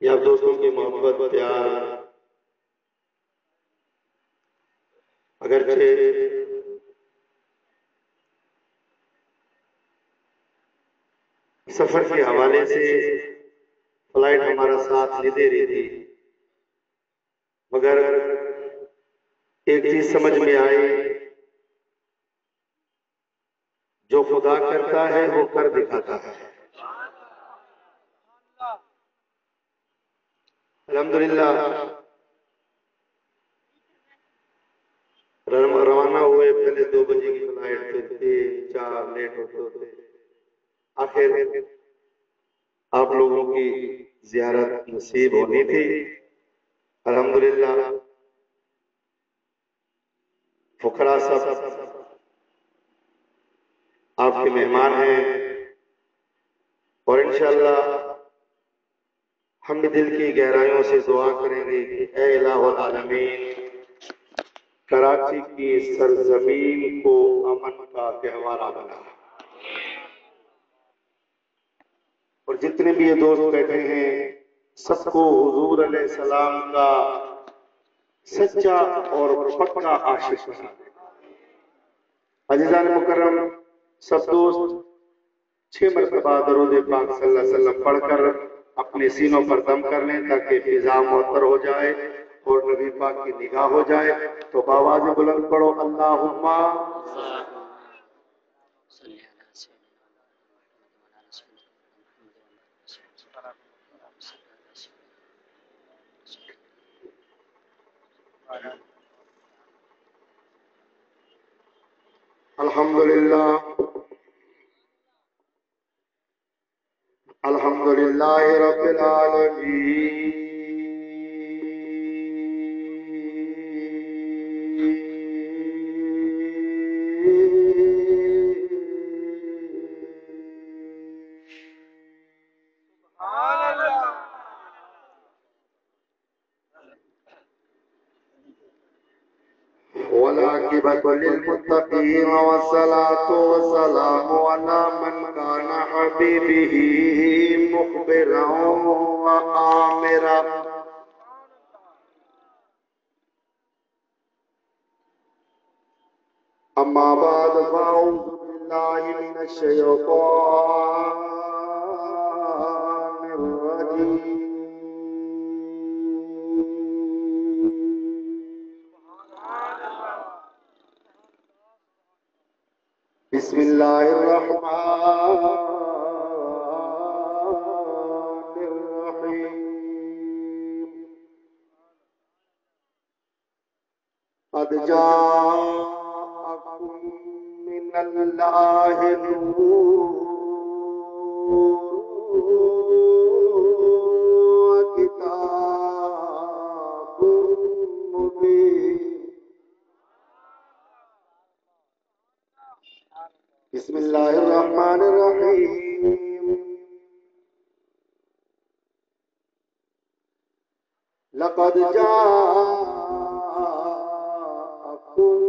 یا دوستوں کی محبت پیار اگرچہ سفر کے حوالے سے فلائٹ ہمارا ساتھ نہیں دے رہی تھی، مگر ایک چیز سمجھ میں آئی، جو خدا کرتا ہے وہ کر دکھاتا ہے۔ الحمدللہ روانہ ہوئے، پہلے 2 بجے کی فلائٹ تھی، 4 لیٹ ہوتے، آخر آپ لوگوں کی زیارت نصیب ہونی تھی۔ الحمدللہ فقراء سب آپ کے مہمان ہیں، اور انشاءاللہ ہم دل کی گہرائیوں سے دعا کریں گے کہ اے الہ العالمین، کراچی کی سرزمین کو امن کا گہوارہ بنا، اور جتنے بھی یہ دوست بیٹھے ہیں سب کو حضور علیہ السلام کا سچا اور پکا عاشق بنا دے۔ عزیزان مکرم، سب دوست 6 مرتبہ درود پاک صلی اللہ علیہ وسلم پڑھ کر اپنے سینوں پر دم کر لیں تاکہ فضا معطر ہو جائے اور نبی پاک کی نگاہ ہو جائے۔ تو بآواز بلند پڑھو، اللہم الحمدللہ الحمدللہ رب العالمین، والعاقبۃ للمتقین والصلاة والسلام علی من کان حبیبہ مخبرا وآمرا۔ اما بعد فاعوذ باللہ من الشیطان الرجیم۔ بسم اللہ الرحمن الرحیم۔ قد جاءکم من اللہ نور وکتاب مبین۔ بسم اللہ الرحمن الرحیم۔ لقد جاءکم رسول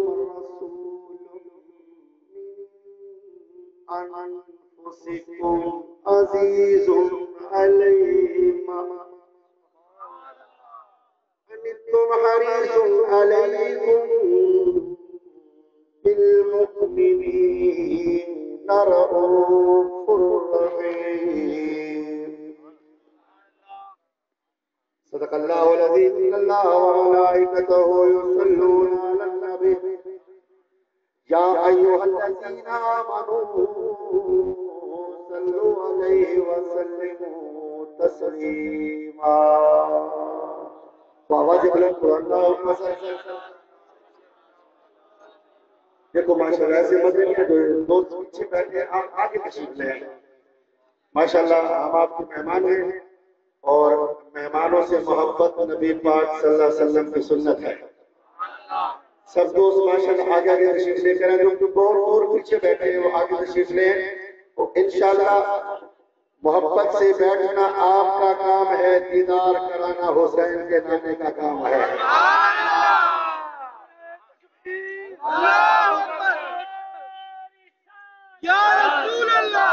من انفسکم عزیز علیہ ما عنتم حریص علیکم بالمؤمنین رؤوف رحیم۔ صدق اللہ العظیم۔ ان اللہ وملائکتہ یصلون علی النبی یا ایھا الذین آمنوا صلوا علیہ وسلموا تسلیما۔ آواز بلند کرو، اللہم صل۔ دیکھو ماشاءاللہ ایسے مدرے میں جو دوست پیچھے بیٹھے ہیں، آپ آگے تشریف لے آئیں۔ ماشاءاللہ ہم آپ کے مہمان ہیں، اور مہمانوں سے محبت نبی پاک صلی اللہ علیہ وسلم کی سنت ہے۔ سب دوست ماشاءاللہ آگے آگے تشریف لے کر جو بہت دور پیچھے بیٹھے ہیں وہ آگے تشریف لیں، اور انشاءاللہ محبت سے بیٹھنا آپ کا کام ہے، دیدار کرانا حسین کے نانے کا کام ہے۔ یا رسول اللہ،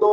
2